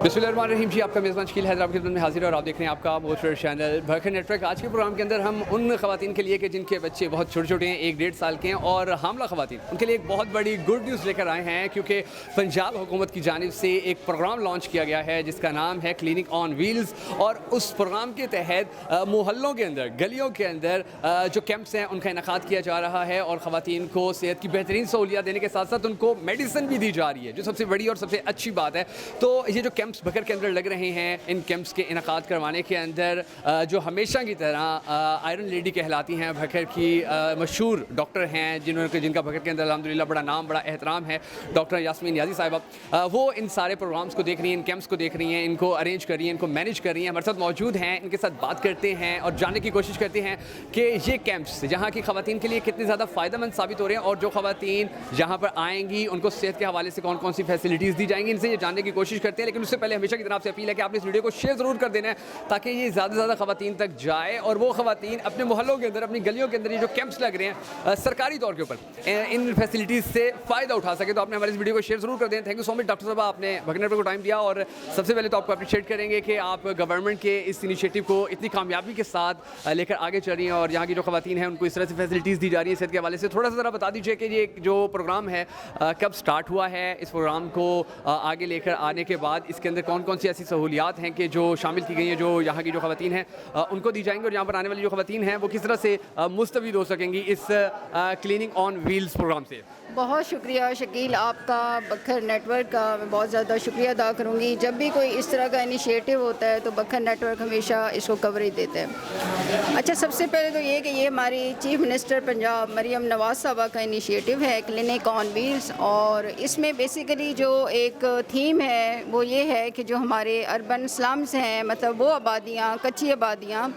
बिस्मिल्लाहिर्रहमानिर्रहीम जी, आपका मेज़बान शकील हैदराबाद की खिदमत में हाजिर है और आप देख रहे हैं आपका मोस्टर चैनल भरखर नेटवर्क। आज के प्रोग्राम के अंदर हम उन ख़वातीन के लिए कि जिनके बच्चे बहुत छोटे छोटे हैं, 1-1.5 साल के हैं और हामला ख़वातीन, उनके लिए एक बहुत बड़ी गुड न्यूज़ लेकर आए हैं क्योंकि पंजाब हुकूमत की जानिब से एक प्रोग्राम लॉन्च किया गया है जिसका नाम है क्लिनिक ऑन व्हील्स। और उस प्रोग्राम के तहत मोहल्लों के अंदर, गलियों के अंदर जो कैंप्स हैं उनका इनेकाद किया जा रहा है और ख़वातीन को सेहत की बेहतरीन सहूलियत देने के साथ साथ उनको मेडिसिन भी दी जा रही है, जो सबसे बड़ी और सबसे अच्छी बात है। तो ये जो कैंप्स भकर के अंदर लग रहे हैं, इन कैंप्स के इनेकाद करवाने के अंदर जो हमेशा की तरह आयरन लेडी कहलाती हैं भकर की मशहूर डॉक्टर हैं जिनका भकर के अंदर अल्हम्दुलिल्लाह बड़ा नाम, बड़ा एहतराम है, डॉक्टर यास्मीन नियाज़ी साहिबा, वो इन सारे प्रोग्राम्स को देख रही हैं, इन कैंप्स को देख रही हैं, इनको अरेंज कर रही हैं, इनको मैनेज कर रही हैं, हमारे साथ मौजूद हैं, इनके साथ बात करते हैं और जानने की कोशिश करते हैं कि ये कैंप्स जहाँ की ख़वातीन के लिए कितने ज़्यादा फ़ायदेमंद साबित हो रहे हैं और जो ख़वातीन जहाँ पर आएंगी उनको सेहत के हवाले से कौन कौन सी फैसिलिटीज़ दी जाएंगी, इनसे ये जानने की कोशिश करते हैं। लेकिन उससे पहले हमेशा की तरफ से अपील है कि आपने इस वीडियो को शेयर ज़रूर कर देना है ताकि ये ज़्यादा से ज़्यादा ख़वातीन तक जाए और वो ख़वातीन अपने मोहल्लों के अंदर, अपनी गलियों के अंदर ये जो कैंप्स लग रहे हैं सरकारी तौर के ऊपर इन फैसिलिटीज़ से फ़ायदा उठा सके। तो आपने हमारे इस वीडियो को शेयर ज़रूर कर दें। Thank you so much doctor साहब, आपने भगनर को टाइम दिया और सबसे पहले तो आपको अप्रिशिएट करेंगे कि आप गवर्नमेंट के इस इनिशिएटिव को इतनी कामयाबी के साथ लेकर आगे चल रही हैं और यहाँ की जो ख़वातीन हैं उनको इस तरह से फैसिलिटीज़ दी जा रही हैं सेहत के हवाले से। थोड़ा सा ज़रा बता दीजिए कि ये जो प्रोग्राम है कब स्टार्ट हुआ है, इस प्रोग्राम को आगे लेकर आने के बाद इसके अंदर कौन कौन सी ऐसी सहूलियात हैं कि जो शामिल की गई हैं, जो यहाँ की जो ख़वातीन हैं उनको दी जाएंगी और यहाँ पर आने वाली जो ख़वातीन हैं वो किस तरह से मुस्तफ़ीद हो सकेंगी इस क्लिनिक ऑन व्हील्स प्रोग्राम से। बहुत शुक्रिया शकील, आपका बखर नेटवर्क का मैं बहुत ज़्यादा शुक्रिया अदा करूँगी। जब भी कोई इस तरह का इनिशिएटिव होता है तो बखर नेटवर्क हमेशा इसको कवरेज देता है। अच्छा, सबसे पहले तो ये कि ये हमारी चीफ मिनिस्टर पंजाब मरियम नवाज़ साहबा का इनिशिएटिव है क्लिनिक ऑन व्हील्स और इसमें बेसिकली जो एक थीम है वो ये है कि जो हमारे अर्बन स्लम्स हैं, मतलब वो आबादियाँ, कच्ची आबादियाँ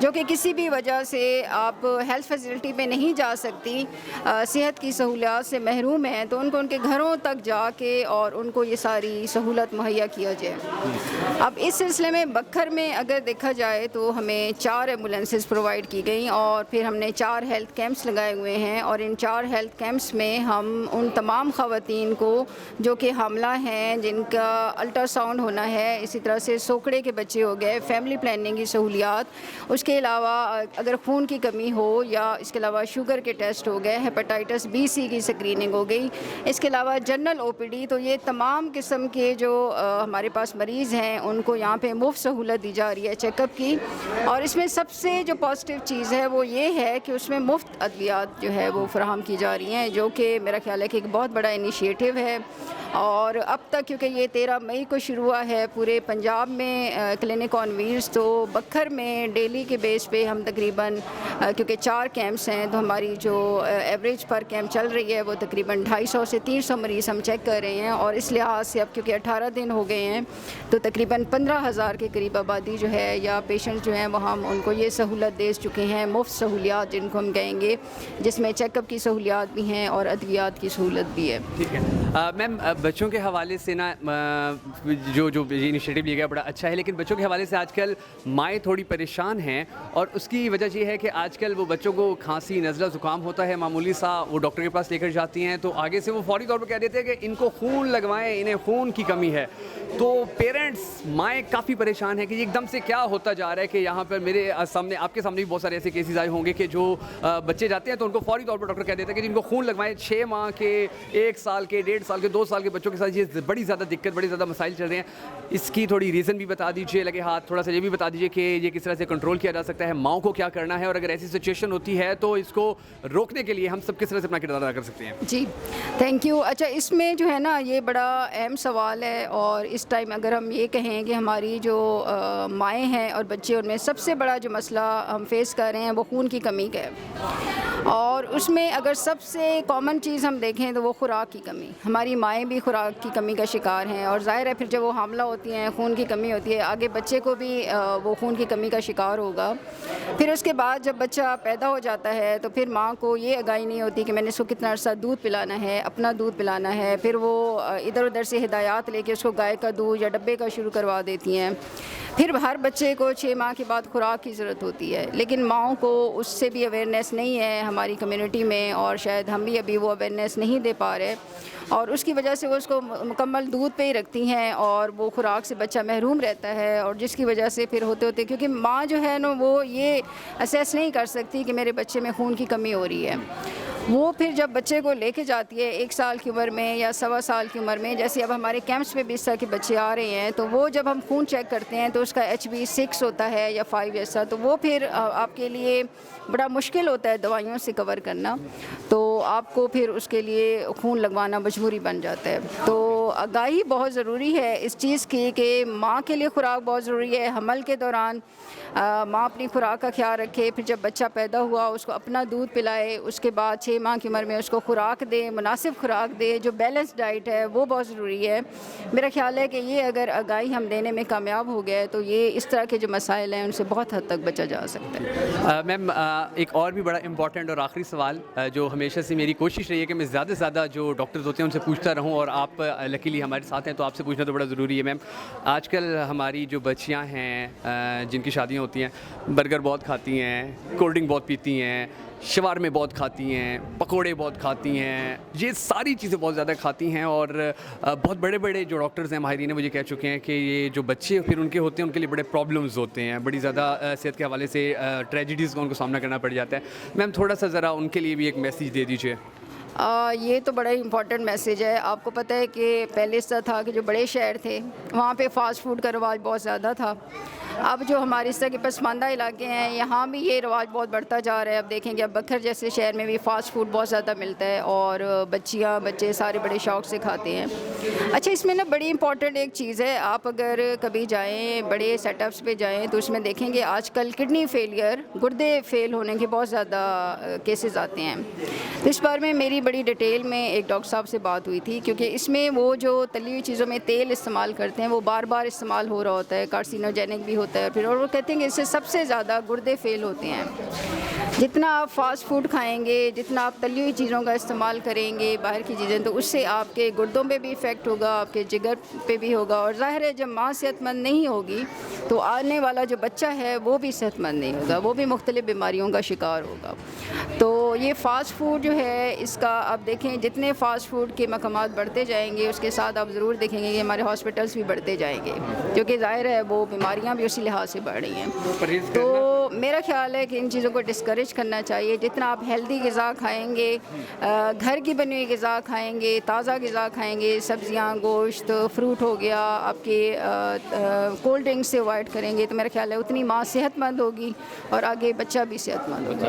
जो कि किसी भी वजह से आप हेल्थ फैसिलिटी पे नहीं जा सकती, सेहत की सहूलियत से महरूम हैं, तो उनको उनके घरों तक जाके और उनको ये सारी सहूलत मुहैया किया जाए। अब इस सिलसिले में बखर में अगर देखा जाए तो हमें 4 एम्बुलेंसेस प्रोवाइड की गई और फिर हमने 4 हेल्थ कैंप्स लगाए हुए हैं और इन 4 हेल्थ कैंप्स में हम उन तमाम ख़वातीन को जो कि हामला हैं, जिनका अल्ट्रासाउंड होना है, इसी तरह से सोकड़े के बच्चे हो गए, फैमिली प्लानिंग की सहूलियात, इसके अलावा अगर खून की कमी हो या इसके अलावा शुगर के टेस्ट हो गए, हेपेटाइटिस बी सी की स्क्रीनिंग हो गई, इसके अलावा जनरल ओपीडी, तो ये तमाम किस्म के जो हमारे पास मरीज़ हैं उनको यहाँ पे मुफ्त सहूलत दी जा रही है चेकअप की। और इसमें सबसे जो पॉजिटिव चीज़ है वो ये है कि उसमें मुफ्त अद्वियात जो है वो फराहम की जा रही हैं, जो कि मेरा ख्याल है कि एक बहुत बड़ा इनिशिएटिव है। और अब तक क्योंकि ये 13 मई को शुरू हुआ है पूरे पंजाब में क्लिनिक ऑन व्हील्स, तो बखर में डेली के बेस पे हम तकरीबन क्योंकि 4 कैंप्स हैं तो हमारी जो एवरेज पर कैंप चल रही है वो तकरीबन 250 से 300 मरीज़ हम चेक कर रहे हैं। और इस लिहाज से अब क्योंकि 18 दिन हो गए हैं तो तकरीबन 15,000 के करीब आबादी जो है या पेशेंट जो हैं वो हम उनको ये सहूलत दे चुके हैं, मुफ्त सहूलियात जिनको हम कहेंगे, जिसमें चेकअप की सहूलियात भी हैं और अद्वियात की सहूलत भी है। ठीक है मैम, बच्चों के हवाले से ना जो इनिशिएटिव लिया गया बड़ा अच्छा है, लेकिन बच्चों के हवाले से आजकल माएँ थोड़ी परेशान हैं और उसकी वजह ये है कि आजकल वो बच्चों को खांसी, नज़ला, ज़ुकाम होता है मामूली सा, वो डॉक्टर के पास लेकर जाती हैं तो आगे से वो फौरी तौर पर कह देते हैं कि इनको खून लगवाएं, इन्हें खून की कमी है। तो पेरेंट्स, माएँ काफ़ी परेशान हैं कि एकदम से क्या होता जा रहा है कि यहाँ पर मेरे सामने, आपके सामने भी बहुत सारे ऐसे केसेस आए होंगे कि जो बच्चे जाते हैं तो उनको फौरी तौर पर डॉक्टर कह देते हैं कि इनको खून लगवाएं। 6 माह के, 1 साल के, 1.5 साल के, 2 साल के बच्चों के साथ ये बड़ी ज़्यादा दिक्कत, बड़ी ज़्यादा मसाइल चल रहे हैं। इसकी थोड़ी रीज़न भी बता दीजिए, लगे हाथ, थोड़ा सा ये भी बता दीजिए कि ये किस तरह से कंट्रोल किया जा सकता है, माओ को क्या करना है और अगर ऐसी सिचुएशन होती है तो इसको रोकने के लिए हम सब किस तरह से अपना किरदार अदा कर सकते हैं। जी थैंक यू। अच्छा, इसमें जो है ना ये बड़ा अहम सवाल है और इस टाइम अगर हम ये कहें कि हमारी जो माएँ हैं और बच्चे, उनमें सबसे बड़ा जो मसला हम फेस कर रहे हैं वो खून की कमी का है और उसमें अगर सबसे कॉमन चीज़ हम देखें तो वो खुराक की कमी। हमारी माएँ भी खुराक की कमी का शिकार हैं और ज़ाहिर है फिर जब वो हामला होती हैं, खून की कमी होती है, आगे बच्चे को भी वो खून की कमी का शिकार होगा। फिर उसके बाद जब बच्चा पैदा हो जाता है तो फिर माँ को ये आगाही नहीं होती कि मैंने इसको कितना अर्सा दूध पिलाना है, अपना दूध पिलाना है। फिर वो इधर उधर से हिदायत लेके उसको गाय का दूध या डब्बे का शुरू करवा देती हैं। फिर हर बच्चे को 6 माह के बाद खुराक की ज़रूरत होती है, लेकिन माओं को उससे भी अवेयरनेस नहीं है हमारी कम्युनिटी में और शायद हम भी अभी वो अवेयरनेस नहीं दे पा रहे। और उसकी वजह से वो उसको मुकम्मल दूध पे ही रखती हैं और वो खुराक से बच्चा महरूम रहता है, और जिसकी वजह से फिर होते होते, क्योंकि माँ जो है ना वो ये असेस नहीं कर सकती कि मेरे बच्चे में खून की कमी हो रही है, वो फिर जब बच्चे को लेके जाती है 1 साल की उम्र में या 1.25 साल की उम्र में, जैसे अब हमारे कैंप्स में भी इस तरह के बच्चे आ रहे हैं, तो वो जब हम खून चेक करते हैं तो उसका HB6 होता है या 5 ऐसा, तो वो फिर आपके लिए बड़ा मुश्किल होता है दवाइयों से कवर करना, तो आपको फिर उसके लिए खून लगवाना मजबूरी बन जाता है। तो आगाही बहुत ज़रूरी है इस चीज़ की कि माँ के लिए खुराक बहुत ज़रूरी है। हमल के दौरान माँ अपनी खुराक का ख्याल रखे, फिर जब बच्चा पैदा हुआ उसको अपना दूध पिलाए, उसके बाद 6 माह की उम्र में उसको खुराक दे, मुनासिब खुराक दे, जो बैलेंस डाइट है वो बहुत ज़रूरी है। मेरा ख्याल है कि ये अगर आगाही हम देने में कामयाब हो गए तो ये इस तरह के जो मसाइल हैं उनसे बहुत हद तक बचा जा सकता है। मैम, एक और भी बड़ा इंपॉर्टेंट और आखिरी सवाल जो हमेशा से मेरी कोशिश रही है कि मैं ज़्यादा से ज़्यादा जो डॉक्टर्स होते हैं उनसे पूछता रहूं, और आप लकीली हमारे साथ हैं तो आपसे पूछना तो बड़ा ज़रूरी है। मैम, आजकल हमारी जो बच्चियां हैं जिनकी शादियां होती हैं, बर्गर बहुत खाती हैं, कोल्ड ड्रिंक बहुत पीती हैं, शवारमे बहुत खाती हैं, पकोड़े बहुत खाती हैं, ये सारी चीज़ें बहुत ज़्यादा खाती हैं, और बहुत बड़े बड़े जो डॉक्टर्स हैं, माहिरीन मुझे कह चुके हैं कि ये जो बच्चे फिर उनके होते हैं उनके लिए बड़े प्रॉब्लम्स होते हैं, बड़ी ज़्यादा सेहत के हवाले से ट्रेजिडीज़ का उनको सामना करना पड़ जाता है। मैम, थोड़ा सा ज़रा उनके लिए भी एक मैसेज दे दीजिए। ये तो बड़ा इम्पॉर्टेंट मैसेज है। आपको पता है कि पहले इस तरह था कि जो बड़े शहर थे वहाँ पे फ़ास्ट फूड का रवाज बहुत ज़्यादा था। अब जो हमारे इस तरह के पसमानदा इलाके हैं यहाँ भी ये रवाज बहुत बढ़ता जा रहा है। अब देखेंगे अब बखर जैसे शहर में भी फ़ास्ट फूड बहुत ज़्यादा मिलता है और बच्चियाँ बच्चे सारे बड़े शौक़ से खाते हैं। अच्छा, इसमें ना बड़ी इंपॉर्टेंट एक चीज़ है, आप अगर कभी जाएँ बड़े सेटअप्स पे जाएँ तो उसमें देखेंगे आजकल किडनी फेलियर, गुर्दे फेल होने के बहुत ज़्यादा केसेस आते हैं। तो इस बारे में मेरी बड़ी डिटेल में एक डॉक्टर साहब से बात हुई थी, क्योंकि इसमें वो जो तली हुई चीज़ों में तेल इस्तेमाल करते हैं वो बार बार इस्तेमाल हो रहा होता है, कार्सिनोजेनिक भी होता है फिर, और वो कहते हैं कि इससे सबसे ज़्यादा गुर्दे फेल होते हैं। जितना आप फास्ट फूड खाएंगे, जितना आप तली हुई चीज़ों का इस्तेमाल करेंगे, बाहर की चीज़ें, तो उससे आपके गुर्दों पे भी इफ़ेक्ट होगा, आपके जिगर पे भी होगा, और ज़ाहिर है जब माँ सेहतमंद नहीं होगी तो आने वाला जो बच्चा है वो भी सेहतमंद नहीं होगा, वो भी मुख्तलिफ़ बीमारियों का शिकार होगा। तो ये फ़ास्ट फूड जो है इसका आप देखें, जितने फ़ास्ट फूड के मकामात बढ़ते जाएंगे उसके साथ आप ज़रूर देखेंगे कि हमारे हॉस्पिटल्स भी बढ़ते जाएंगे, क्योंकि ज़ाहिर है वो बीमारियाँ भी उसी लिहाज से बढ़ रही हैं। तो मेरा ख्याल है कि इन चीज़ों को डिस्करेज करना चाहिए। जितना आप हेल्दी ग़िज़ा खाएँगे, घर की बनी हुई ग़िज़ा खाएँगे, ताज़ा ग़िज़ा खाएँगे, सब्ज़ियाँ, गोश्त, फ्रूट हो गया, आपके कोल्ड ड्रिंक से अवॉइड करेंगे, तो मेरा ख्याल है उतनी माँ सेहतमंद होगी और आगे बच्चा भी सेहतमंद होगा।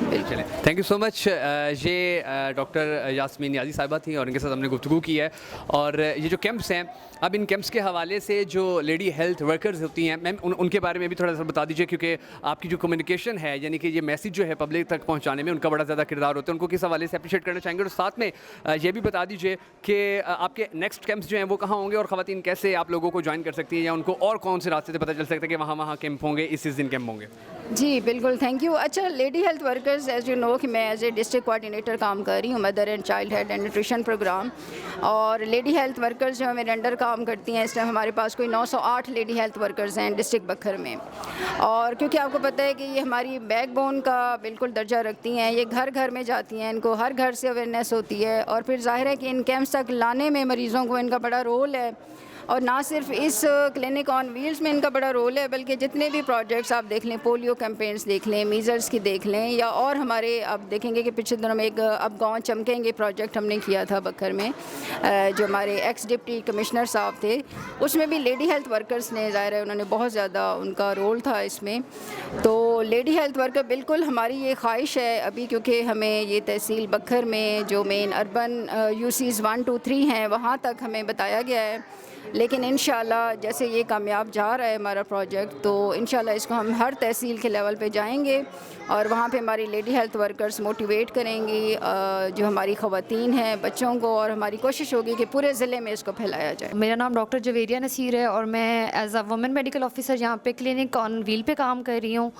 बिल्कुल, थैंक यू सो मच। ये डॉक्टर यास्मीन नियाज़ी साहिबा थी और इनके साथ हमने गुफ्तगू की है। और ये जो कैंप्स हैं, अब इन कैंप्स के हवाले से जो लेडी हेल्थ वर्कर्स होती हैं, मैम उनके बारे में भी थोड़ा सा बता दीजिए, क्योंकि आपकी जो कम्युनिकेशन है, यानी कि ये मैसेज जो है पब्लिक तक पहुंचाने में उनका बड़ा ज़्यादा किरदार होता है, उनको किस हवाले से अप्रिशिएट करना चाहेंगे। और साथ में ये भी बता दीजिए कि आपके नेक्स्ट कैंप्स जो हैं वो कहाँ होंगे और ख़वातीन कैसे आप लोगों को ज्वाइन कर सकती हैं, या उनको और कौन से रास्ते से पता चल सकता है कि वहाँ कैंप होंगे, इस दिन कैंप होंगे। जी बिल्कुल, थैंक यू। अच्छा, lady health workers, as you know कि मैं एज ए डिस्ट्रिक्ट कोऑर्डिनेटर काम कर रही हूँ, mother and child health and nutrition program, और लेडी हेल्थ वर्कर्स जो मेरे अंडर काम करती हैं, इस टाइम हमारे पास कोई 908 लेडी हेल्थ वर्कर्स हैं डिस्ट्रिक्ट बखर में। और क्योंकि आपको पता है कि ये हमारी बैकबोन का बिल्कुल दर्जा रखती हैं, ये घर घर में जाती हैं, इनको हर घर से अवेयरनेस होती है, और फिर जाहिर है कि इन कैंप्स तक लाने में मरीज़ों को इनका बड़ा रोल है। और ना सिर्फ इस क्लिनिक ऑन व्हील्स में इनका बड़ा रोल है, बल्कि जितने भी प्रोजेक्ट्स आप देख लें, पोलियो कैंपेन्स देख लें, मीज़ल्स की देख लें, या और हमारे आप देखेंगे कि पिछले दिनों में एक अब गाँव चमकेंगे प्रोजेक्ट हमने किया था बखर में, जो हमारे एक्स डिप्टी कमिश्नर साहब थे, उसमें भी लेडी हेल्थ वर्कर्स ने, ज़ाहिर है उन्होंने बहुत ज़्यादा उनका रोल था इसमें। तो लेडी हेल्थ वर्कर बिल्कुल हमारी ये ख्वाहिश है अभी, क्योंकि हमें ये तहसील बखर में जो मेन अर्बन UCs 1, 2, 3 हैं वहाँ तक हमें बताया गया है, लेकिन इंशाल्लाह जैसे ये कामयाब जा रहा है हमारा प्रोजेक्ट, तो इंशाल्लाह इसको हम हर तहसील के लेवल पे जाएंगे और वहाँ पे हमारी लेडी हेल्थ वर्कर्स मोटिवेट करेंगी जो हमारी ख़वातीन हैं, बच्चों को, और हमारी कोशिश होगी कि पूरे ज़िले में इसको फैलाया जाए। मेरा नाम डॉक्टर जवेरिया नसीर है और मैं as a women medical officer यहाँ पे क्लिनिक ऑन व्हील पे काम कर रही हूँ।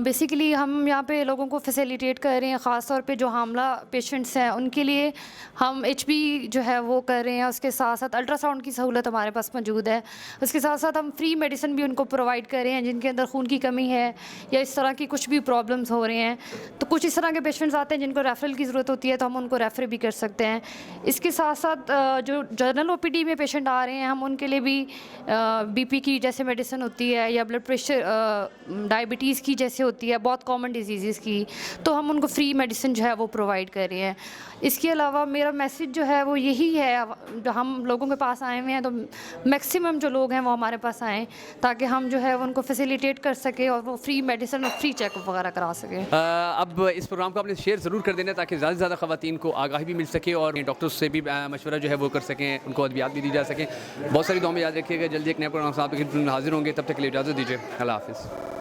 बेसिकली हम यहाँ पे लोगों को फैसिलिटेट कर रहे हैं, ख़ास तौर पे जो हामला पेशेंट्स हैं उनके लिए हम HB जो है वो कर रहे हैं, उसके साथ साथ अल्ट्रासाउंड की सहूलत हमारे पास मौजूद है। उसके साथ साथ हम फ्री मेडिसिन भी उनको प्रोवाइड कर रहे हैं जिनके अंदर खून की कमी है या इस तरह की कुछ भी प्रॉब्लम्स हो रहे हैं। तो कुछ इस तरह के पेशेंट्स आते हैं जिनको रेफरल की ज़रूरत होती है, तो हम उनको रेफ़र भी कर सकते हैं। इसके साथ साथ जो जनरल ओपीडी में पेशेंट आ रहे हैं, हम उनके लिए भी बीपी की जैसे मेडिसिन होती है या ब्लड प्रेशर, डायबिटीज़ की जैसे होती है, बहुत कॉमन डिजीज़ की, तो हम उनको फ्री मेडिसिन जो है वो प्रोवाइड कर रहे हैं। इसके अलावा मेरा मैसेज जो है वो यही है, जो हम लोगों के पास आए हुए हैं तो मैक्सिमम जो लोग हैं वो हमारे पास आएँ ताकि हम जो है उनको फैसिलिटेट कर सकें और वो फ्री मेडिसिन और फ्री चेकअप वगैरह करा सकें। अब इस प्रोग्राम को आपने शेयर ज़रूर कर देना ताकि ज़्यादा से ज़्यादा ख़वातीन को आगाही भी मिल सके और डॉक्टर्स से भी मशवरा जो है वो कर सकें, उनको अद्वियात भी दी जा सकें। बहुत सारी दुआ में याद रखिएगा। जल्दी एक नए प्रोग्राम से आप हाजिर होंगे, तब तक के लिए इजाज़त दीजिए। अल्लाह हाफ़िज़।